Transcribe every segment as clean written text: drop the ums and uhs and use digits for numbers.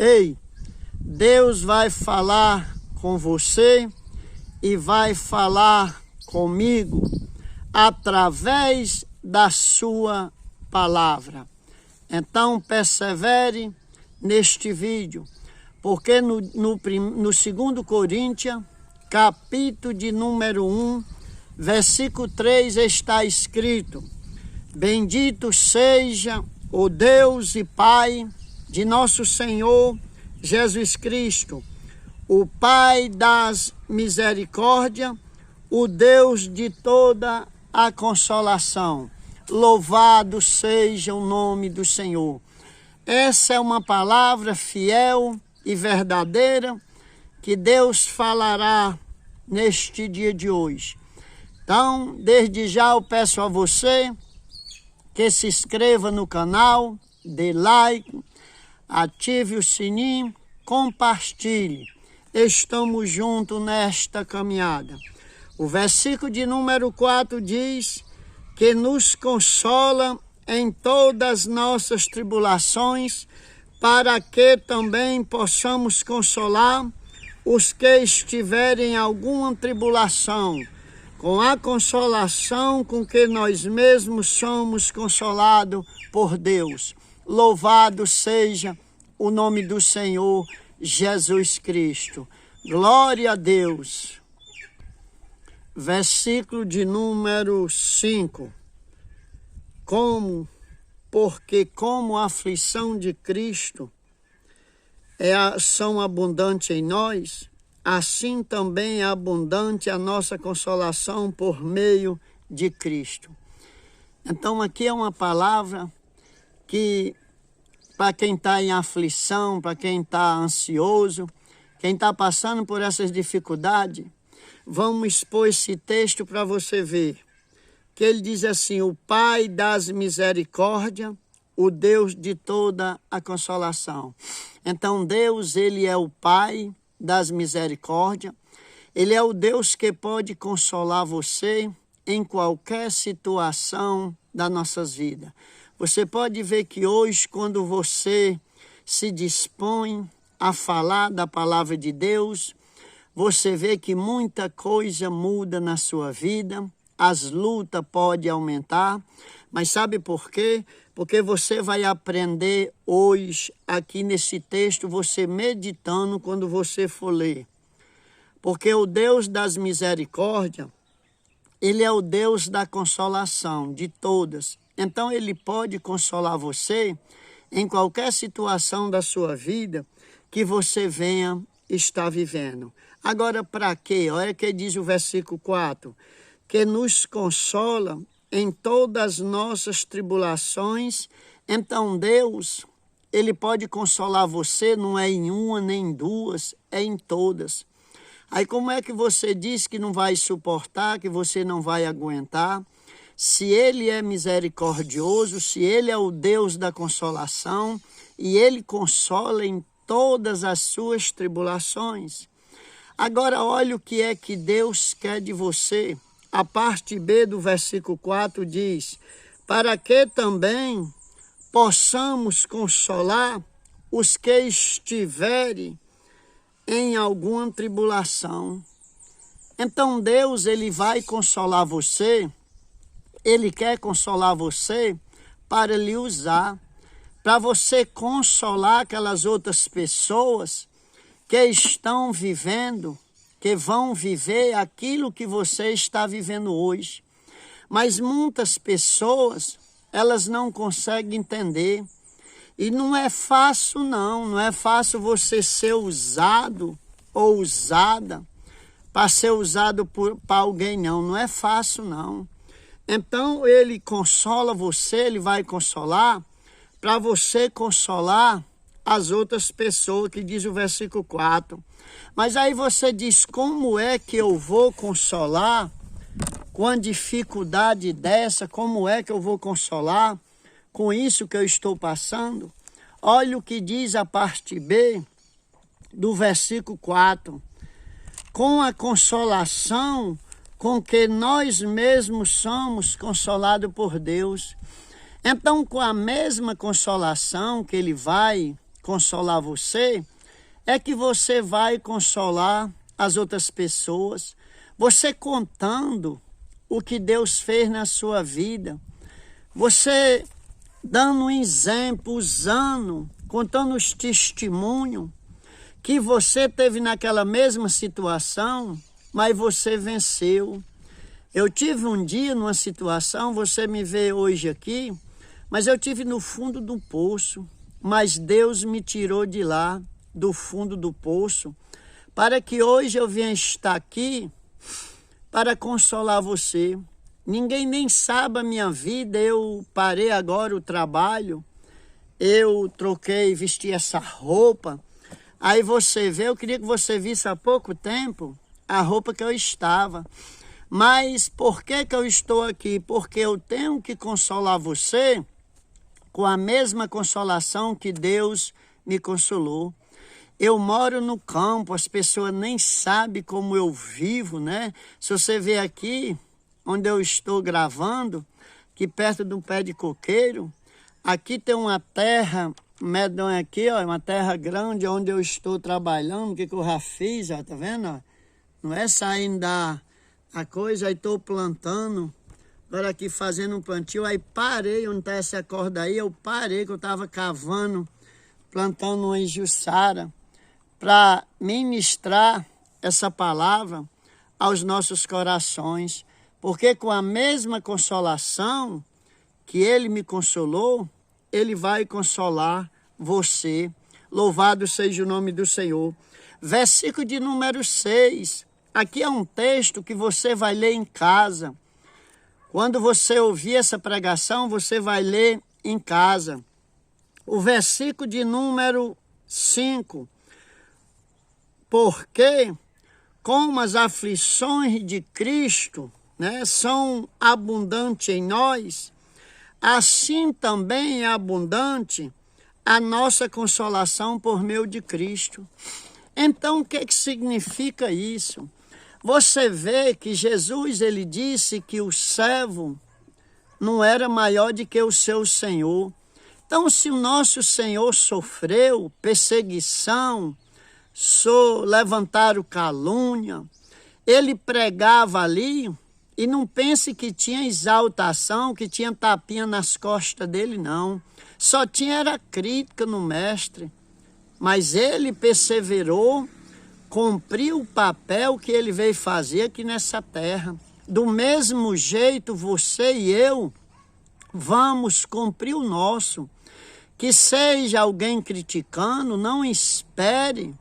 Ei, Deus vai falar com você e vai falar comigo através da sua palavra. Então persevere neste vídeo, porque no 2 Coríntios, capítulo de número 1, versículo 3 está escrito: Bendito seja o Deus e Pai de nosso Senhor Jesus Cristo, o Pai das misericórdias, o Deus de toda a consolação. Louvado seja o nome do Senhor. Essa é uma palavra fiel e verdadeira que Deus falará neste dia de hoje. Então, desde já eu peço a você que se inscreva no canal, dê like, ative o sininho, compartilhe. Estamos juntos nesta caminhada. O versículo de número 4 diz que nos consola em todas as nossas tribulações, para que também possamos consolar os que estiverem em alguma tribulação, com a consolação com que nós mesmos somos consolados por Deus. Louvado seja o nome do Senhor Jesus Cristo. Glória a Deus. Versículo de número 5. Porque como a aflição de Cristo são abundantes em nós, assim também é abundante a nossa consolação por meio de Cristo. Então aqui é uma palavra que, para quem está em aflição, para quem está ansioso, quem está passando por essas dificuldades, vamos expor esse texto para você ver. Que ele diz assim: o Pai das misericórdias, o Deus de toda a consolação. Então Deus, ele é o Pai das misericórdias. Ele é o Deus que pode consolar você em qualquer situação das nossas vidas. Você pode ver que hoje, quando você se dispõe a falar da palavra de Deus, você vê que muita coisa muda na sua vida, as lutas podem aumentar, mas sabe por quê? Porque você vai aprender hoje, aqui nesse texto, você meditando quando você for ler. Porque o Deus das misericórdias, ele é o Deus da consolação de todas. Então ele pode consolar você em qualquer situação da sua vida que você venha estar vivendo. Agora, para quê? Olha o que diz o versículo 4. Que nos consola em todas as nossas tribulações. Então Deus, ele pode consolar você, não é em uma nem em duas, é em todas. Aí como é que você diz que não vai suportar, que você não vai aguentar? Se ele é misericordioso, se ele é o Deus da consolação, e ele consola em todas as suas tribulações. Agora olha o que é que Deus quer de você. A parte B do versículo 4 diz: para que também possamos consolar os que estiverem em alguma tribulação. Então Deus, ele vai consolar você, ele quer consolar você para lhe usar, para você consolar aquelas outras pessoas que estão vivendo, que vão viver aquilo que você está vivendo hoje. Mas muitas pessoas, elas não conseguem entender. E não é fácil não é fácil você ser usado ou usada para ser usado para alguém não é fácil não. Então ele consola você, ele vai consolar para você consolar as outras pessoas, que diz o versículo 4. Mas aí você diz: como é que eu vou consolar com a dificuldade dessa? Como é que eu vou consolar com isso que eu estou passando? Olha o que diz a parte B do versículo 4. Com a consolação com que nós mesmos somos consolados por Deus. Então, com a mesma consolação que ele vai consolar você, é que você vai consolar as outras pessoas, você contando o que Deus fez na sua vida, você dando um exemplo, contando os testemunhos que você teve naquela mesma situação, mas você venceu. Eu tive um dia numa situação, você me vê hoje aqui, mas eu tive no fundo do poço, mas Deus me tirou de lá, do fundo do poço, para que hoje eu venha estar aqui para consolar você. Ninguém nem sabe a minha vida, eu parei agora o trabalho, eu troquei, vesti essa roupa. Aí você vê, eu queria que você visse há pouco tempo a roupa que eu estava. Mas por que eu estou aqui? Porque eu tenho que consolar você com a mesma consolação que Deus me consolou. Eu moro no campo, as pessoas nem sabem como eu vivo, né? Se você ver aqui, onde eu estou gravando, aqui perto de um pé de coqueiro, aqui tem uma terra medonha aqui, ó, uma terra grande onde eu estou trabalhando, o que eu já fiz, ó, tá vendo? Ó? Não é saindo da coisa, aí estou plantando, agora aqui fazendo um plantio, aí parei, onde está essa corda aí, eu parei que eu estava cavando, plantando uma injussara, para ministrar essa palavra aos nossos corações, porque com a mesma consolação que Ele me consolou, Ele vai consolar você. Louvado seja o nome do Senhor. Versículo de número 6. Aqui é um texto que você vai ler em casa. Quando você ouvir essa pregação, você vai ler em casa. O versículo de número 5. Porque como as aflições de Cristo, né, são abundantes em nós, assim também é abundante a nossa consolação por meio de Cristo. Então, o que significa isso? Você vê que Jesus, ele disse que o servo não era maior do que o seu Senhor. Então, se o nosso Senhor sofreu perseguição, levantaram calúnia, ele pregava ali, e não pense que tinha exaltação, que tinha tapinha nas costas dele, não. Só tinha era crítica no mestre. Mas ele perseverou, cumpriu o papel que ele veio fazer aqui nessa terra. Do mesmo jeito, você e eu vamos cumprir o nosso. Que seja alguém criticando, não espere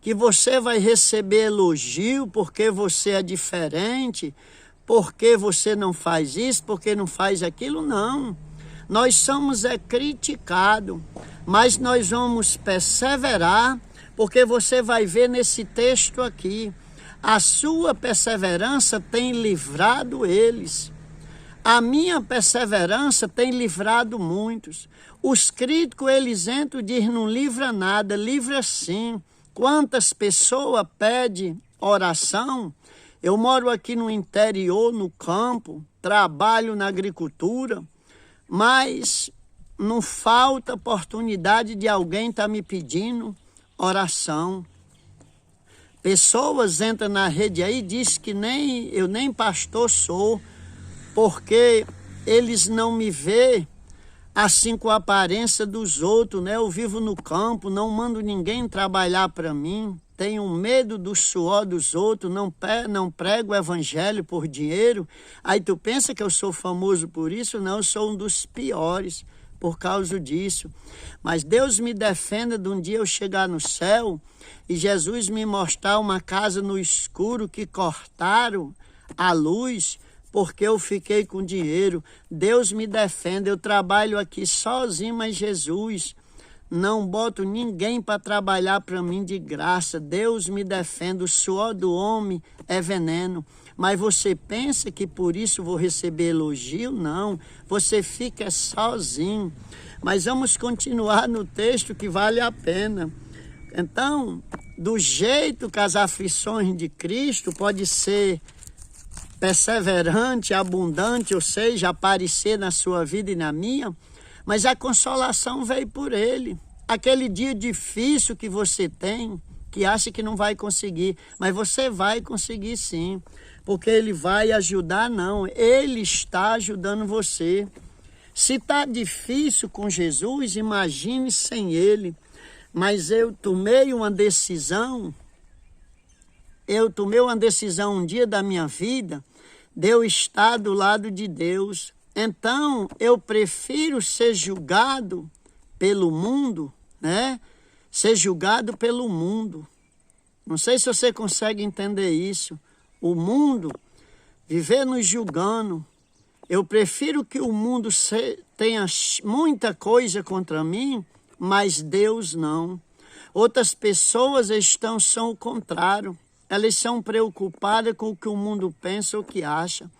que você vai receber elogio porque você é diferente, porque você não faz isso, porque não faz aquilo, não. Nós somos criticados, mas nós vamos perseverar, porque você vai ver nesse texto aqui, a sua perseverança tem livrado eles. A minha perseverança tem livrado muitos. Os críticos, eles entram e dizem, não livra nada, livra sim. Quantas pessoas pedem oração? Eu moro aqui no interior, no campo, trabalho na agricultura, mas não falta oportunidade de alguém estar me pedindo oração. Pessoas entram na rede aí e dizem que eu nem pastor sou, porque eles não me veem assim com a aparência dos outros, né? Eu vivo no campo, não mando ninguém trabalhar para mim, tenho medo do suor dos outros, não prego o evangelho por dinheiro. Aí tu pensa que eu sou famoso por isso? Não, eu sou um dos piores por causa disso. Mas Deus me defenda de um dia eu chegar no céu e Jesus me mostrar uma casa no escuro que cortaram a luz, porque eu fiquei com dinheiro. Deus me defenda, eu trabalho aqui sozinho, mas Jesus, não boto ninguém para trabalhar para mim de graça. Deus me defenda, o suor do homem é veneno. Mas você pensa que por isso vou receber elogio? Não, você fica sozinho. Mas vamos continuar no texto que vale a pena. Então, do jeito que as aflições de Cristo pode ser perseverante, abundante, ou seja, aparecer na sua vida e na minha, mas a consolação veio por ele. aquele dia difícil que você tem, que acha que não vai conseguir, mas você vai conseguir sim, porque Ele vai ajudar, não, Ele está ajudando você. Se está difícil com Jesus, imagine sem Ele. Mas eu tomei uma decisão um dia da minha vida, de eu estar do lado de Deus. Então, eu prefiro ser julgado pelo mundo, né? Ser julgado pelo mundo. Não sei se você consegue entender isso. O mundo, viver nos julgando. Eu prefiro que o mundo tenha muita coisa contra mim, mas Deus não. Outras pessoas são o contrário. Elas são preocupadas com o que o mundo pensa ou que acha.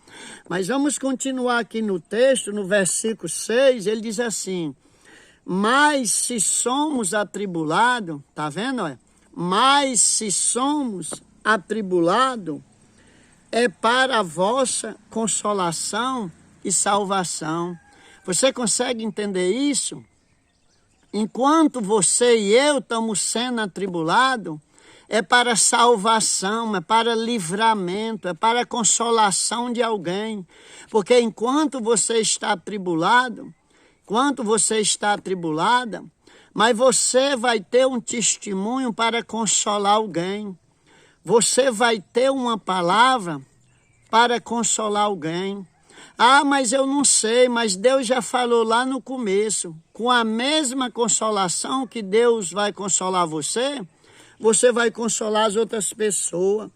Mas vamos continuar aqui no texto, no versículo 6, ele diz assim: mas se somos atribulados, tá vendo? Mas se somos atribulados, é para a vossa consolação e salvação. Você consegue entender isso? Enquanto você e eu estamos sendo atribulados, é para salvação, é para livramento, é para consolação de alguém. Porque enquanto você está atribulado, mas você vai ter um testemunho para consolar alguém. Você vai ter uma palavra para consolar alguém. Ah, mas eu não sei, mas Deus já falou lá no começo. Com a mesma consolação que Deus vai consolar você, você vai consolar as outras pessoas.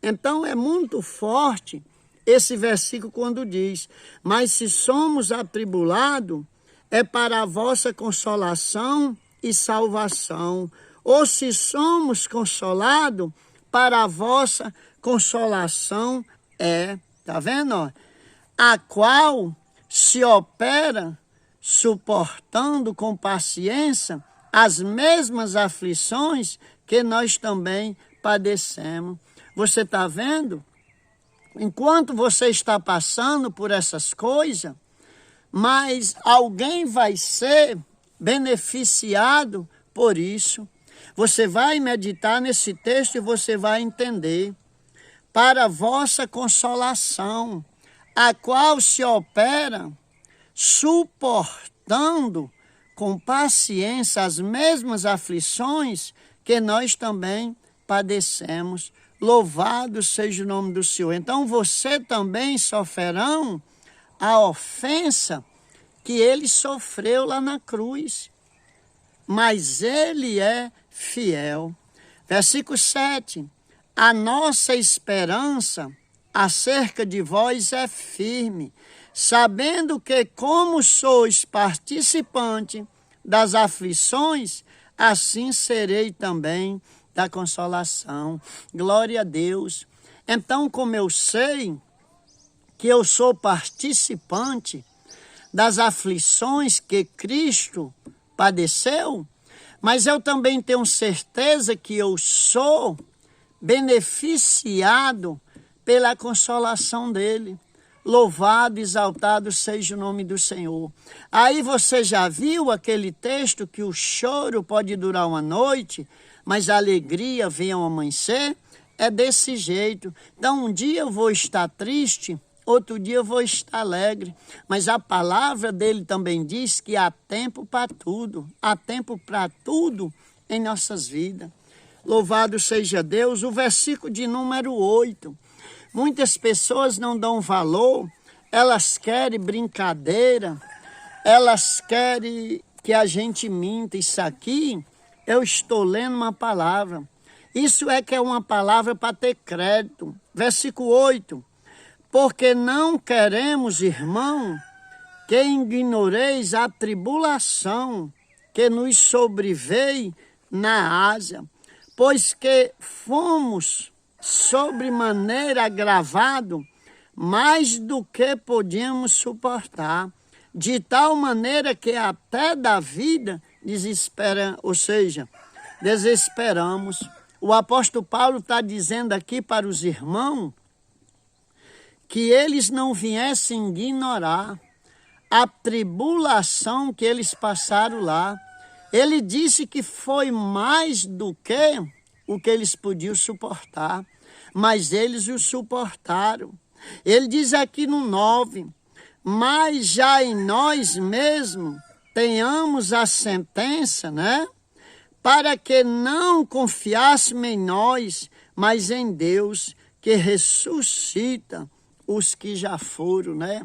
Então é muito forte esse versículo quando diz: mas se somos atribulados, é para a vossa consolação e salvação. Ou se somos consolados, para a vossa consolação é. Tá vendo? Ó? A qual se opera suportando com paciência as mesmas aflições que nós também padecemos. Você está vendo? Enquanto você está passando por essas coisas, mas alguém vai ser beneficiado por isso. Você vai meditar nesse texto e você vai entender. Para a vossa consolação, a qual se opera suportando com paciência as mesmas aflições que nós também padecemos. Louvado seja o nome do Senhor. Então você também sofrerão a ofensa que ele sofreu lá na cruz. Mas ele é fiel. Versículo 7. A nossa esperança acerca de vós é firme, sabendo que, como sois participante das aflições, assim serei também da consolação. Glória a Deus. Então, como eu sei que eu sou participante das aflições que Cristo padeceu, mas eu também tenho certeza que eu sou beneficiado pela consolação dele. Louvado, exaltado seja o nome do Senhor. Aí você já viu aquele texto que o choro pode durar uma noite, mas a alegria vem ao amanhecer? É desse jeito. Então um dia eu vou estar triste, outro dia eu vou estar alegre. Mas a palavra dele também diz que há tempo para tudo. Há tempo para tudo em nossas vidas. Louvado seja Deus. O versículo de número 8. Muitas pessoas não dão valor, elas querem brincadeira, elas querem que a gente minta. Isso aqui, eu estou lendo uma palavra. Isso é que é uma palavra para ter crédito. Versículo 8. Porque não queremos, irmão, que ignoreis a tribulação que nos sobreveio na Ásia, pois que fomos sobremaneira agravado mais do que podíamos suportar, de tal maneira que até da vida desesperamos. O apóstolo Paulo está dizendo aqui para os irmãos que eles não viessem ignorar a tribulação que eles passaram lá. Ele disse que foi mais do que o que eles podiam suportar, mas eles o suportaram. Ele diz aqui no 9, mas já em nós mesmos tenhamos a sentença, né? Para que não confiássemos em nós, mas em Deus, que ressuscita os que já foram, né?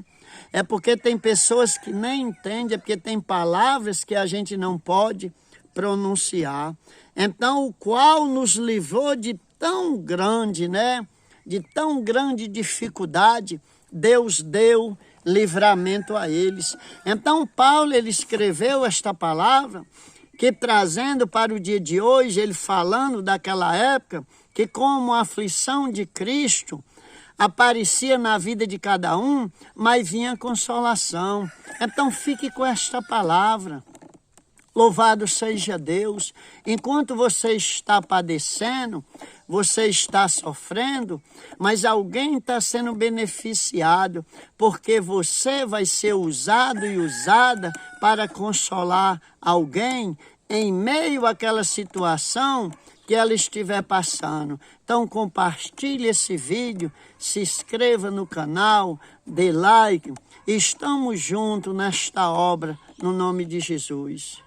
É porque tem pessoas que nem entendem, é porque tem palavras que a gente não pode pronunciar. Então, o qual nos livrou de tão grande, né? De tão grande dificuldade, Deus deu livramento a eles. Então, Paulo, ele escreveu esta palavra, que trazendo para o dia de hoje, ele falando daquela época, que como a aflição de Cristo aparecia na vida de cada um, mas vinha consolação. Então fique com esta palavra. Louvado seja Deus. Enquanto você está padecendo, você está sofrendo, mas alguém está sendo beneficiado, porque você vai ser usado e usada para consolar alguém em meio àquela situação que ela estiver passando. Então compartilhe esse vídeo, se inscreva no canal, dê like. Estamos juntos nesta obra, no nome de Jesus.